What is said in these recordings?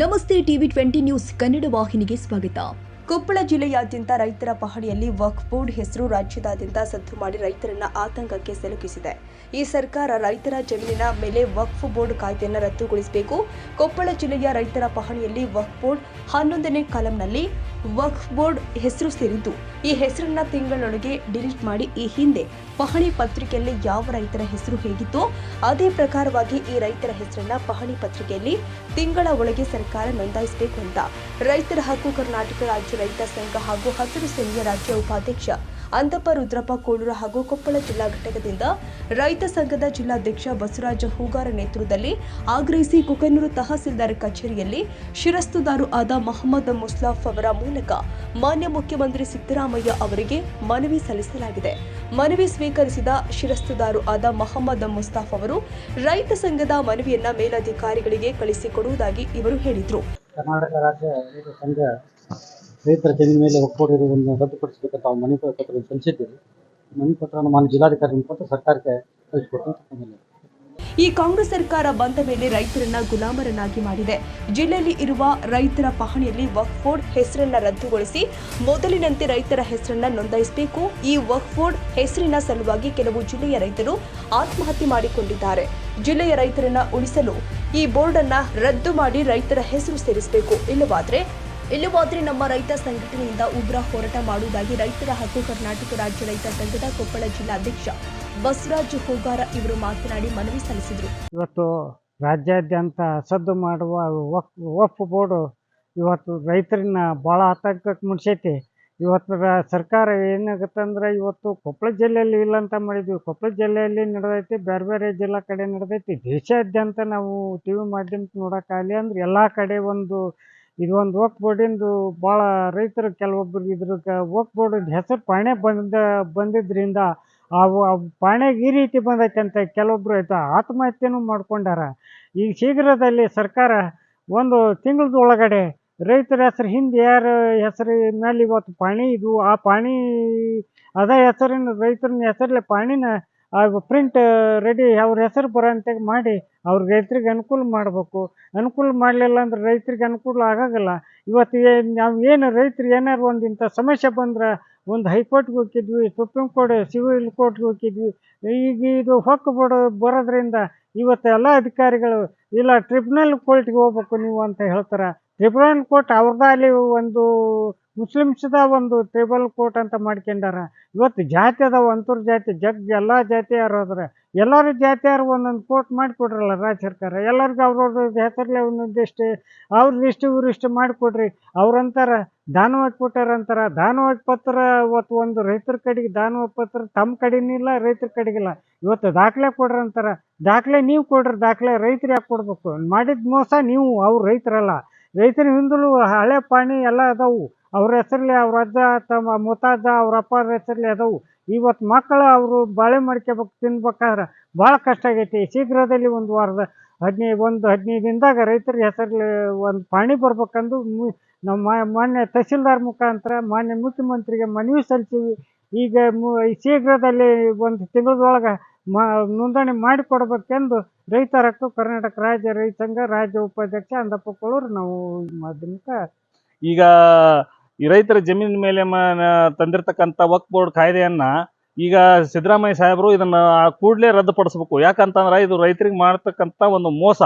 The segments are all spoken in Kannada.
ನಮಸ್ತೆ ಟಿವಿ 20 ನ್ಯೂಸ್ ಕನ್ನಡ ವಾಹಿನಿಗೆ ಸ್ವಾಗತ. ಕೊಪ್ಪಳ ಜಿಲ್ಲೆಯಾದ್ಯಂತ ರೈತರ ಪಹಣಿಯಲ್ಲಿ ವಕ್ಫ್ ಬೋರ್ಡ್ ಹೆಸರು ರಾಜ್ಯದಾದ್ಯಂತ ಸದ್ದು ಮಾಡಿ ರೈತರನ್ನ ಆತಂಕಕ್ಕೆ ಸಿಲುಕಿಸಿದೆ. ಈ ಸರ್ಕಾರ ರೈತರ ಜಮೀನಿನ ಮೇಲೆ ವಕ್ಫ್ ಬೋರ್ಡ್ ಕಾಯ್ದೆಯನ್ನು ರದ್ದುಗೊಳಿಸಬೇಕು. ಕೊಪ್ಪಳ ಜಿಲ್ಲೆಯ ರೈತರ ಪಹಣಿಯಲ್ಲಿ ವಕ್ಫ್ ಬೋರ್ಡ್ 11ನೇ ಕಾಲಂನಲ್ಲಿ ವಕ್ಫ್ ಬೋರ್ಡ್ ಹೆಸರು ಸೇರಿದ್ದು, ಈ ಹೆಸರನ್ನ ತಿಂಗಳೊಳಗೆ ಡಿಲೀಟ್ ಮಾಡಿ ಈ ಹಿಂದೆ ಪಹಣಿ ಪತ್ರಿಕೆಯಲ್ಲಿ ಯಾವ ರೈತರ ಹೆಸರು ಹೇಗಿತ್ತೋ ಅದೇ ಪ್ರಕಾರವಾಗಿ ಈ ರೈತರ ಹೆಸರನ್ನ ಪಹಣಿ ಪತ್ರಿಕೆಯಲ್ಲಿ ತಿಂಗಳ ಒಳಗೆ ಸರ್ಕಾರ ನೋಂದಾಯಿಸಬೇಕು ಅಂತ ರೈತರ ಹಕ್ಕು ಕರ್ನಾಟಕ ರಾಜ್ಯ ರೈತ ಸಂಘ ಹಾಗೂ ಹಸಿರು ಸೇನೆಯ ರಾಜ್ಯ ಉಪಾಧ್ಯಕ್ಷ ಅಂತಪ್ಪ ರುದ್ರಪ್ಪ ಕೋಳೂರ ಹಾಗೂ ಕೊಪ್ಪಳ ಜಿಲ್ಲಾ ಘಟಕದಿಂದ ರೈತ ಸಂಘದ ಜಿಲ್ಲಾಧ್ಯಕ್ಷ ಬಸವರಾಜ ಹೂಗಾರ ನೇತೃತ್ವದಲ್ಲಿ ಆಗ್ರಹಿಸಿ ಕುಕನೂರು ತಹಸೀಲ್ದಾರ್ ಕಚೇರಿಯಲ್ಲಿ ಶಿರಸ್ತುದಾರು ಆದ ಮೊಹಮ್ಮದ್ ಮುಸ್ತಾಫ್ ಅವರ ಮೂಲಕ ಮಾನ್ಯ ಮುಖ್ಯಮಂತ್ರಿ ಸಿದ್ದರಾಮಯ್ಯ ಅವರಿಗೆ ಮನವಿ ಸಲ್ಲಿಸಲಾಗಿದೆ. ಮನವಿ ಸ್ವೀಕರಿಸಿದ ಶಿರಸ್ತುದಾರು ಆದ ಮೊಹಮ್ಮದ್ ಮುಸ್ತಾಫ್ ಅವರು ರೈತ ಸಂಘದ ಮನವಿಯನ್ನ ಮೇಲಧಿಕಾರಿಗಳಿಗೆ ಕಳಿಸಿಕೊಡುವುದಾಗಿ ಇವರು ಹೇಳಿದರು. ಕರ್ನಾಟಕ ರಾಜ್ಯ ರೈತ ಸಂಘ ರೈತರ ಜಮೀನು ಮೇಲೆ ಒಪ್ಪಿಕೊಂಡಿರುವುದನ್ನು ರದ್ದುಪಡಿಸಬೇಕಂತ ನಾವು ಮನವಿ ಪತ್ರವನ್ನು ಸಲ್ಲಿಸಿದ್ದೇವೆ. ಮನವಿ ಪತ್ರವನ್ನು ಮಾನ್ಯ ಜಿಲ್ಲಾಧಿಕಾರಿ ಮುಖಾಂತರ ಸರ್ಕಾರಕ್ಕೆ ಕಳಿಸಿಕೊಟ್ಟು ಈ ಕಾಂಗ್ರೆಸ್ ಸರ್ಕಾರ ಬಂದ ಮೇಲೆ ರೈತರನ್ನ ಗುಲಾಮರನ್ನಾಗಿ ಮಾಡಿದೆ. ಜಿಲ್ಲೆಯಲ್ಲಿ ಇರುವ ರೈತರ ಪಹಣಿಯಲ್ಲಿ ವಕ್ಫ್ ಬೋರ್ಡ್ ಹೆಸರನ್ನ ರದ್ದುಗೊಳಿಸಿ ಮೊದಲಿನಂತೆ ರೈತರ ಹೆಸರನ್ನ ನೋಂದಾಯಿಸಬೇಕು. ಈ ವಕ್ಫ್ ಬೋರ್ಡ್ ಹೆಸರಿನ ಸಲುವಾಗಿ ಕೆಲವು ಜಿಲ್ಲೆಯ ರೈತರು ಆತ್ಮಹತ್ಯೆ ಮಾಡಿಕೊಂಡಿದ್ದಾರೆ. ಜಿಲ್ಲೆಯ ರೈತರನ್ನ ಉಳಿಸಲು ಈ ಬೋರ್ಡ್ ಅನ್ನ ರದ್ದು ಮಾಡಿ ರೈತರ ಹೆಸರು ಸೇರಿಸಬೇಕು. ಇಲ್ಲವಾದ್ರೆ ನಮ್ಮ ರೈತ ಸಂಘಟನೆಯಿಂದ ಉಗ್ರ ಹೋರಾಟ ಮಾಡುವುದಾಗಿ ರೈತರ ಹಕ್ಕು ಕರ್ನಾಟಕ ರಾಜ್ಯ ರೈತ ಸಂಘದ ಕೊಪ್ಪಳ ಜಿಲ್ಲಾಧ್ಯಕ್ಷ ಬಸವರಾಜ ಹೂಗಾರ ಇವರು ಮಾತನಾಡಿ ಮನವಿ ಸಲ್ಲಿಸಿದರು. ಇವತ್ತು ರಾಜ್ಯಾದ್ಯಂತ ಸದ್ದು ಮಾಡುವ ವಕ್ಫ್ ಬೋರ್ಡ್ ಇವತ್ತು ರೈತರನ್ನ ಭಾಳ ಆತಂಕಕ್ಕೆ ಮುಡ್ಸೈತಿ. ಇವತ್ತು ಸರ್ಕಾರ ಏನಾಗುತ್ತಂದ್ರೆ ಇವತ್ತು ಕೊಪ್ಪಳ ಜಿಲ್ಲೆಯಲ್ಲಿ ಇಲ್ಲ ಅಂತ ಮಾಡಿದ್ವಿ. ಕೊಪ್ಪಳ ಜಿಲ್ಲೆಯಲ್ಲಿ ನಡೆದೈತಿ, ಬೇರೆ ಬೇರೆ ಜಿಲ್ಲಾ ಕಡೆ ನಡೆದೈತಿ. ದೇಶಾದ್ಯಂತ ನಾವು ಟಿ ವಿ ಮಾಧ್ಯಮಕ್ಕೆ ನೋಡೋಕ್ಕಾಗಲಿ ಅಂದ್ರೆ ಎಲ್ಲ ಕಡೆ ಇದೊಂದು ವಕ್ಫ್ ಬೋರ್ಡಿಂದು ಭಾಳ ರೈತರು ಕೆಲವೊಬ್ಬರು ಇದ್ರಿಗೆ ವಕ್ಫ್ ಬೋರ್ಡ್ ಹೆಸರು ಪಾಣೆ ಬಂದಿದ್ದರಿಂದ ಆ ಪಾಣೆಗೆ ಈ ರೀತಿ ಬಂದೈತೆ ಅಂತ ಕೆಲವೊಬ್ಬರು ಆತ್ಮಹತ್ಯೆನೂ ಮಾಡ್ಕೊಂಡಾರ. ಈಗ ಶೀಘ್ರದಲ್ಲಿ ಸರ್ಕಾರ ಒಂದು ತಿಂಗಳದ ಒಳಗಡೆ ರೈತರ ಹೆಸರು ಹಿಂದೆ ಯಾರ ಹೆಸರು ಮೇಲೆ ಇವತ್ತು ಪಾಣಿ ಇದು ಆ ಪಾಣಿ ಅದೇ ಹೆಸರಿನ ರೈತರನ್ನ ಹೆಸರಲ್ಲೇ ಪಾಣಿನ ಪ್ರಿಂಟ್ ರೆಡಿ ಅವ್ರ ಹೆಸರು ಬರೋಂತೆ ಮಾಡಿ ಅವ್ರ ರೈತರಿಗೆ ಅನುಕೂಲ ಮಾಡಬೇಕು. ಅನುಕೂಲ ಮಾಡಲಿಲ್ಲ ಅಂದ್ರೆ ರೈತರಿಗೆ ಅನುಕೂಲ ಆಗೋಲ್ಲ. ಇವತ್ತು ನಾವು ಏನು ರೈತರು ಏನಾರು ಒಂದು ಇಂಥ ಸಮಸ್ಯೆ ಬಂದ್ರೆ ಒಂದು ಹೈಕೋರ್ಟ್ಗೆ ಹೋಗಿದ್ವಿ, ಸುಪ್ರೀಂ ಕೋರ್ಟ್, ಸಿವಿಲ್ ಕೋರ್ಟ್ಗೆ ಹೋಗಿದ್ವಿ. ಈಗ ಇದು ವಕ್ಫ್ ಬೋರ್ಡ್ ಬರೋದ್ರಿಂದ ಇವತ್ತು ಎಲ್ಲ ಅಧಿಕಾರಿಗಳು ಇಲ್ಲ ಟ್ರಿಬ್ಯುನಲ್ ಕೋರ್ಟ್ಗೆ ಹೋಗ್ಬೇಕು ನೀವು ಅಂತ ಹೇಳ್ತಾರೆ. ಟ್ರಿಬ್ಯುನಲ್ ಕೋರ್ಟ್ ಅವ್ರದ್ದು ಅಲ್ಲಿ ಒಂದು ಮುಸ್ಲಿಮ್ಸ್ದ ಒಂದು ಟ್ರಿಬ್ಯುನಲ್ ಕೋರ್ಟ್ ಅಂತ ಮಾಡ್ಕೊಂಡಾರ. ಇವತ್ತು ಜಾತಿ ಅದಾವ, ಅಂತರ್ ಜಾತಿ ಎಲ್ಲ ಜಾತಿಯಾರು ಅದ್ರ ಎಲ್ಲರೂ ಜಾತಿಯಾರು ಒಂದೊಂದು ಕೋರ್ಟ್ ಮಾಡಿಕೊಡ್ರಲ್ಲ ರಾಜ್ಯ ಸರ್ಕಾರ. ಎಲ್ಲರಿಗೂ ಅವ್ರವ್ರ ಹೆಸರಲ್ಲೇ ಒಂದೊಂದಿಷ್ಟು ಅವ್ರದ್ದಿಷ್ಟು ಇವ್ರಿಷ್ಟು ಮಾಡಿಕೊಡ್ರಿ. ಅವ್ರಂತಾರ ದಾನವಾಗಿ ಕೊಟ್ಟಾರಂತಾರ. ದಾನವಾಗಿ ಪತ್ರ ಇವತ್ತು ಒಂದು ರೈತರ ಕಡೆಗೆ ದಾನವಾಗಿ ಪತ್ರ ತಮ್ಮ ಕಡೆನಿಲ್ಲ, ರೈತರ ಕಡೆಗಿಲ್ಲ. ಇವತ್ತು ದಾಖಲೆ ಕೊಡ್ರಿ ಅಂತಾರ. ದಾಖಲೆ ನೀವು ಕೊಡ್ರಿ, ದಾಖಲೆ ರೈತರು ಯಾಕೆ ಕೊಡ್ಬೇಕು? ಮಾಡಿದ ಮೋಸ ನೀವು, ಅವ್ರು ರೈತರಲ್ಲ. ರೈತರ ಹಿಂದಲೂ ಹಳೆ ಪಾಣಿ ಎಲ್ಲ ಅದಾವು, ಅವ್ರ ಹೆಸರಲ್ಲಿ ಅವ್ರ ಅಜ್ಜ ತಮ್ಮ ಮುತ್ತಾಜ್ಜ ಅವ್ರ ಅಪ್ಪ ಹೆಸರಲ್ಲಿ ಅದಾವು. ಇವತ್ತು ಮಕ್ಕಳು ಅವರು ಬಾಳೆ ಮಾಡ್ಕೋಬೇಕು, ತಿನ್ಬೇಕಾದ್ರೆ ಭಾಳ ಕಷ್ಟ ಆಗೈತಿ. ಶೀಘ್ರದಲ್ಲಿ ಒಂದು ವಾರದ 15 ದಿನದಾಗ ರೈತರ ಹೆಸರಲ್ಲಿ ಒಂದು ಪಾಣಿ ಬರ್ಬೇಕಂದು ನಮ್ಮ ಮಾನ್ಯ ತಹಸೀಲ್ದಾರ್ ಮುಖಾಂತರ ಮಾನ್ಯ ಮುಖ್ಯಮಂತ್ರಿಗೆ ಮನವಿ ಸಲ್ಲಿಸಿವಿ. ಈಗ ಶೀಘ್ರದಲ್ಲಿ ಒಂದು ತಿಂಗಳದೊಳಗೆ ನೋಂದಣಿ ಮಾಡಿಕೊಡ್ಬೇಕೆಂದು ರೈತರ ಹಕ್ಕು ಕರ್ನಾಟಕ ರಾಜ್ಯ ರೈತ ಸಂಘ ರಾಜ್ಯ ಉಪಾಧ್ಯಕ್ಷ ಅಂತಪ್ಪ ಕೋಳೂರು ನಾವು ಮಾಧ್ಯಮಿಕ. ಈಗ ಈ ರೈತರ ಜಮೀನಿನ ಮೇಲೆ ತಂದಿರತಕ್ಕಂಥ ವಕ್ಫ್ ಬೋರ್ಡ್ ಕಾಯ್ದೆಯನ್ನ ಈಗ ಸಿದ್ದರಾಮಯ್ಯ ಸಾಹೇಬರು ಇದನ್ನ ಕೂಡಲೇ ರದ್ದುಪಡಿಸಬೇಕು. ಯಾಕಂತಂದ್ರೆ ಇದು ರೈತರಿಗೆ ಮಾಡತಕ್ಕಂಥ ಒಂದು ಮೋಸ.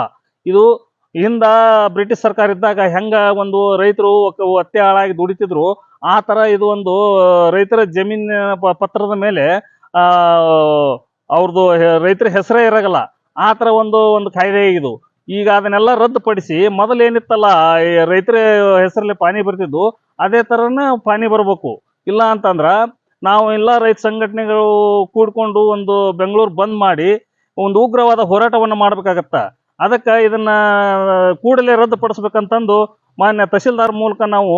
ಇದು ಹಿಂದ ಬ್ರಿಟಿಷ್ ಸರ್ಕಾರ ಇದ್ದಾಗ ಹೆಂಗ ಒಂದು ರೈತರು ಒತ್ತೆ ಹಾಳಾಗಿ ದುಡಿತಿದ್ರು, ಆ ತರ ಇದು ಒಂದು ರೈತರ ಜಮೀನಿನ ಪತ್ರದ ಮೇಲೆ ಅವ್ರದ್ದು ರೈತರ ಹೆಸರೇ ಇರಗಲ್ಲ. ಆ ತರ ಒಂದು ಕಾಯ್ದೆ ಇದು. ಈಗ ಅದನ್ನೆಲ್ಲ ರದ್ದುಪಡಿಸಿ ಮೊದಲೇನಿತ್ತಲ್ಲ ರೈತರ ಹೆಸರಲ್ಲಿ ಪಾನಿ ಬರ್ತಿದ್ದು ಅದೇ ತರನ ಪಾನಿ ಬರ್ಬೇಕು. ಇಲ್ಲ ಅಂತಂದ್ರ ನಾವು ಎಲ್ಲ ರೈತ ಸಂಘಟನೆಗಳು ಕೂಡ್ಕೊಂಡು ಒಂದು ಬೆಂಗಳೂರು ಬಂದ್ ಮಾಡಿ ಒಂದು ಉಗ್ರವಾದ ಹೋರಾಟವನ್ನು ಮಾಡ್ಬೇಕಾಗತ್ತ. ಅದಕ್ಕೆ ಇದನ್ನ ಕೂಡಲೇ ರದ್ದುಪಡಿಸ್ಬೇಕಂತಂದು ಮಾನ್ಯ ತಹಸೀಲ್ದಾರ್ ಮೂಲಕ ನಾವು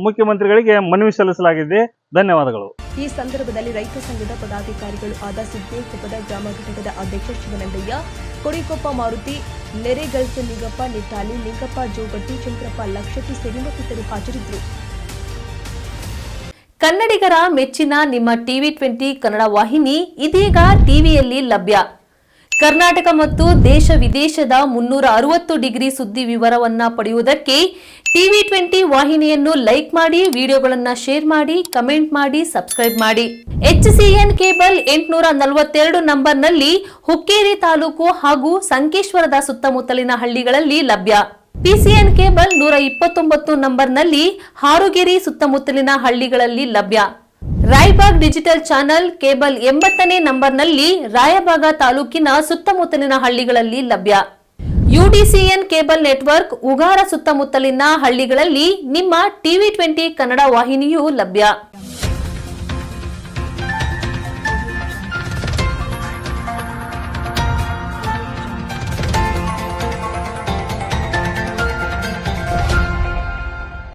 ಮುಖ್ಯಮಂತ್ರಿಗಳಿಗೆ ಮನವಿ ಸಲ್ಲಿಸಲಾಗಿದೆ. ಧನ್ಯವಾದಗಳು. ಈ ಸಂದರ್ಭದಲ್ಲಿ ರೈತ ಸಂಘದ ಪದಾಧಿಕಾರಿಗಳು ಆದ ಸಿದ್ದೇಕೊಪ್ಪದ ಗ್ರಾಮ ಘಟಕದ ಅಧ್ಯಕ್ಷ ಶಿವನಂದಯ್ಯ, ಕೊಡಿಕೊಪ್ಪ ಮಾರುತಿ, ನೆರೆಗಲ್ಸ ನಿಂಗಪ್ಪ, ನಿಟ್ಟಾಲಿ ನಿಂಗಪ್ಪ, ಜೋಗಟ್ಟಿ, ಚಂದ್ರಪ್ಪ, ಲಕ್ಷಟಿ ಸೇರಿ ಮತ್ತಿತರರು ಹಾಜರಿದ್ದರು. ಕನ್ನಡಿಗರ ಮೆಚ್ಚಿನ ನಿಮ್ಮ ಟಿವಿ 20 ಕನ್ನಡ ವಾಹಿನಿ ಇದೀಗ ಟಿವಿಯಲ್ಲಿ ಲಭ್ಯ. ಕರ್ನಾಟಕ ಮತ್ತು ದೇಶ ವಿದೇಶದ 360 ಡಿಗ್ರಿ ಸುದ್ದಿ ವಿವರವನ್ನ ಪಡೆಯುವುದಕ್ಕೆ TV20 ವಾಹಿನಿಯನ್ನು ಲೈಕ್ ಮಾಡಿ, ವಿಡಿಯೋಗಳನ್ನು ಶೇರ್ ಮಾಡಿ, ಕಮೆಂಟ್ ಮಾಡಿ, ಸಬ್ಸ್ಕ್ರೈಬ್ ಮಾಡಿ. HCN ಕೇಬಲ್ 842 ನಂಬರ್ನಲ್ಲಿ ಹುಕ್ಕೇರಿ ತಾಲೂಕು ಹಾಗೂ ಸಂಕೇಶ್ವರದ ಸುತ್ತಮುತ್ತಲಿನ ಹಳ್ಳಿಗಳಲ್ಲಿ ಲಭ್ಯ. PCN ಕೇಬಲ್ 129 ನಂಬರ್ನಲ್ಲಿ ಹಾರುಗೆರೆ ಸುತ್ತಮುತ್ತಲಿನ ಹಳ್ಳಿಗಳಲ್ಲಿ ಲಭ್ಯ. ರಾಯಬಾಗ್ ಡಿಜಿಟಲ್ ಚಾನೆಲ್ ಕೇಬಲ್ 80ನೇ ನಂಬರ್ನಲ್ಲಿ ರಾಯಬಾಗ ತಾಲೂಕಿನ ಸುತ್ತಮುತ್ತಲಿನ ಹಳ್ಳಿಗಳಲ್ಲಿ ಲಭ್ಯ. UDCN ಕೇಬಲ್ ನೆಟ್ವರ್ಕ್ ಉಗಾರ ಸುತ್ತಮುತ್ತಲಿನ ಹಳ್ಳಿಗಳಲ್ಲಿ ನಿಮ್ಮ TV20 ಕನ್ನಡ ವಾಹಿನಿಯೂ ಲಭ್ಯ.